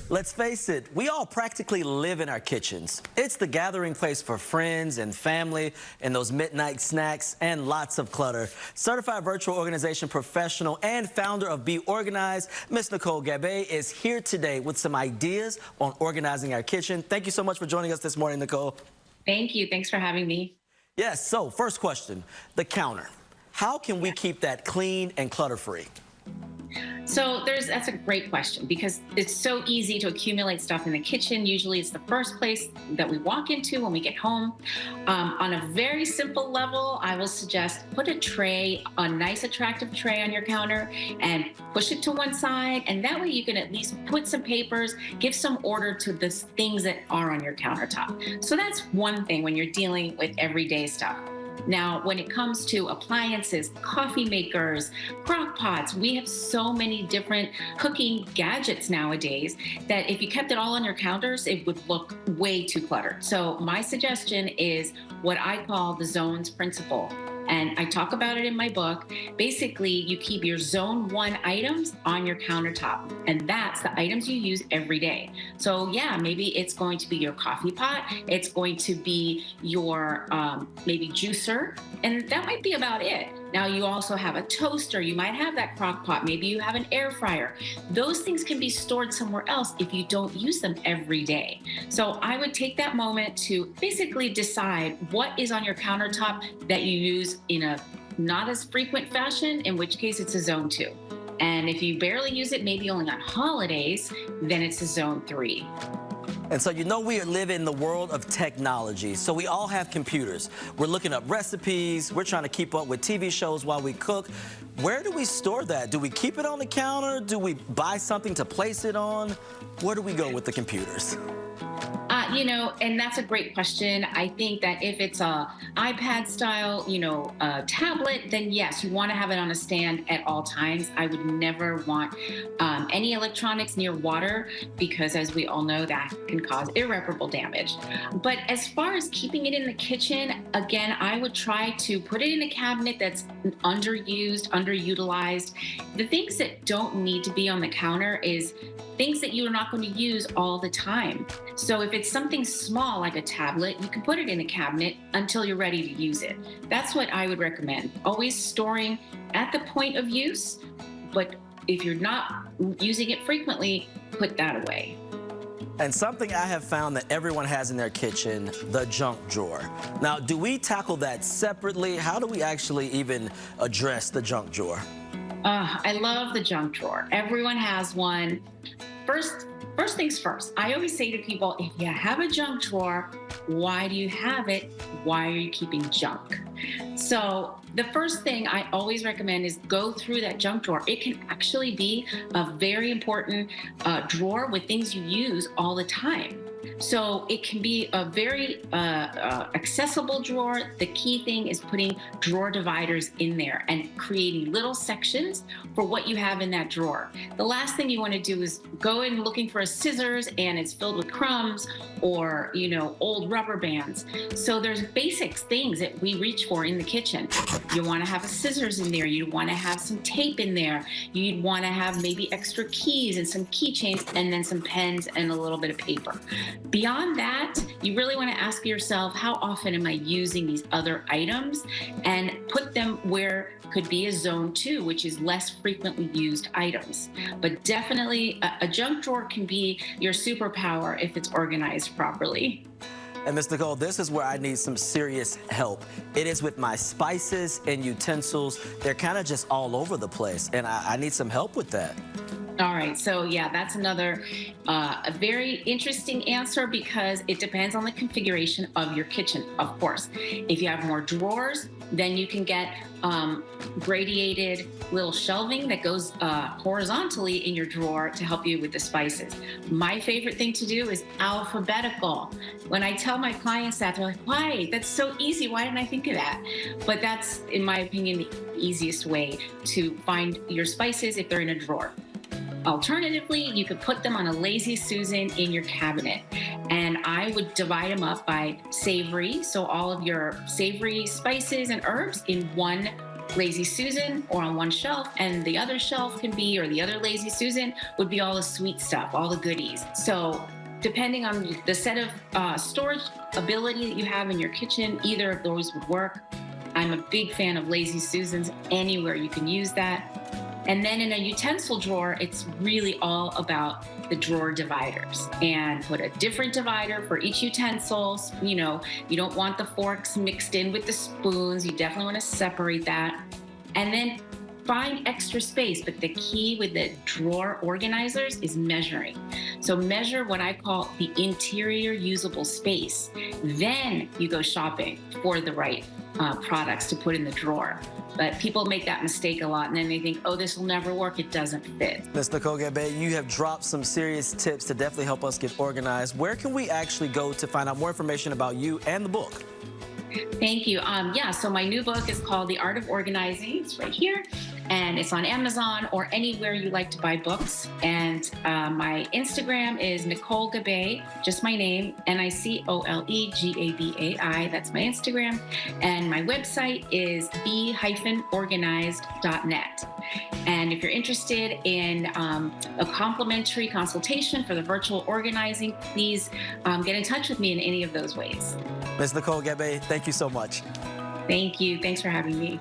Let's face it, we all practically live in our kitchens. It's the gathering place for friends and family and those midnight snacks and lots of clutter. Certified virtual organization professional and founder of Be Organized, Miss Nicole Gabai is here today with some ideas on organizing our kitchen. Thank you so much for joining us this morning, Nicole. Thank you. Thanks for having me. Yes, so first question, the counter. How can we keep that clean and clutter-free? So that's a great question because it's so easy to accumulate stuff in the kitchen. Usually it's the first place that we walk into when we get home. On a very simple level, I will suggest put a tray, a nice attractive tray on your counter and push it to one side. And that way you can at least put some papers, give some order to the things that are on your countertop. So that's one thing when you're dealing with everyday stuff. Now, when it comes to appliances, coffee makers, crock pots, we have so many different cooking gadgets nowadays that if you kept it all on your counters, it would look way too cluttered. So my suggestion is what I call the zones principle. And I talk about it in my book. Basically, you keep your zone 1 items on your countertop, and that's the items you use every day. So yeah, maybe it's going to be your coffee pot. It's going to be your maybe juicer, and that might be about it. Now you also have a toaster. You might have that crock pot. Maybe you have an air fryer. Those things can be stored somewhere else if you don't use them every day. So I would take that moment to basically decide what is on your countertop that you use in a not as frequent fashion, in which case it's a zone 2. And if you barely use it, maybe only on holidays, then it's a zone 3. And so we live in the world of technology. So we all have computers. We're looking up recipes. We're trying to keep up with TV shows while we cook. Where do we store that? Do we keep it on the counter? Do we buy something to place it on? Where do we go with the computers? And that's a great question. I think that if it's a iPad style, a tablet, then yes, you want to have it on a stand at all times. I would never want any electronics near water because, as we all know, that can cause irreparable damage. But as far as keeping it in the kitchen, again, I would try to put it in a cabinet that's underused, underutilized. The things that don't need to be on the counter is things that you're not going to use all the time. So if it's something small like a tablet, you can put it in a cabinet until you're ready to use it. That's what I would recommend. Always storing at the point of use, but if you're not using it frequently, put that away. And something I have found that everyone has in their kitchen, the junk drawer. Now, do we tackle that separately? How do we actually even address the junk drawer? I love the junk drawer. Everyone has one. First things first, I always say to people, if you have a junk drawer, why do you have it? Why are you keeping junk? So the first thing I always recommend is go through that junk drawer. It can actually be a very important drawer with things you use all the time. So it can be a very accessible drawer. The key thing is putting drawer dividers in there and creating little sections for what you have in that drawer. The last thing you want to do is go in looking for a scissors and it's filled with crumbs or, old rubber bands. So there's basic things that we reach for in the kitchen. You want to have a scissors in there. You want to have some tape in there. You'd want to have maybe extra keys and some keychains and then some pens and a little bit of paper. Beyond that, you really want to ask yourself, how often am I using these other items? And put them where could be a zone 2, which is less frequently used items. But definitely a junk drawer can be your superpower if it's organized properly. And Ms. Nicole, this is where I need some serious help. It is with my spices and utensils. They're kind of just all over the place, and I need some help with that. All right. So yeah, that's another a very interesting answer because it depends on the configuration of your kitchen, of course. If you have more drawers, then you can get gradiated little shelving that goes horizontally in your drawer to help you with the spices. My favorite thing to do is alphabetical. When I tell my clients that, they're like, why? That's so easy. Why didn't I think of that? But that's, in my opinion, the easiest way to find your spices if they're in a drawer. Alternatively, you could put them on a Lazy Susan in your cabinet. And I would divide them up by savory. So all of your savory spices and herbs in one Lazy Susan or on one shelf, and the other shelf can be, or the other Lazy Susan would be all the sweet stuff, all the goodies. So depending on the set of storage ability that you have in your kitchen, either of those would work. I'm a big fan of Lazy Susans anywhere you can use that. And then in a utensil drawer, it's really all about the drawer dividers, and put a different divider for each utensil. You know, you don't want the forks mixed in with the spoons. You definitely want to separate that. And then find extra space. But the key with the drawer organizers is measuring. So measure what I call the interior usable space. Then you go shopping for the right products to put in the drawer. But people make that mistake a lot, and then they think, oh, this will never work. It doesn't fit. Ms. Nicole Gabai, you have dropped some serious tips to definitely help us get organized. Where can we actually go to find out more information about you and the book? Thank you. Yeah, so my new book is called The Art of Organizing. It's right here, and it's on Amazon or anywhere you like to buy books. And my Instagram is Nicole Gabai, just my name, NicoleGabai. That's my Instagram. And my website is be-organized.net. And if you're interested in a complimentary consultation for the virtual organizing, please get in touch with me in any of those ways. Ms. Nicole Gabai, thank you so much. Thank you. Thanks for having me.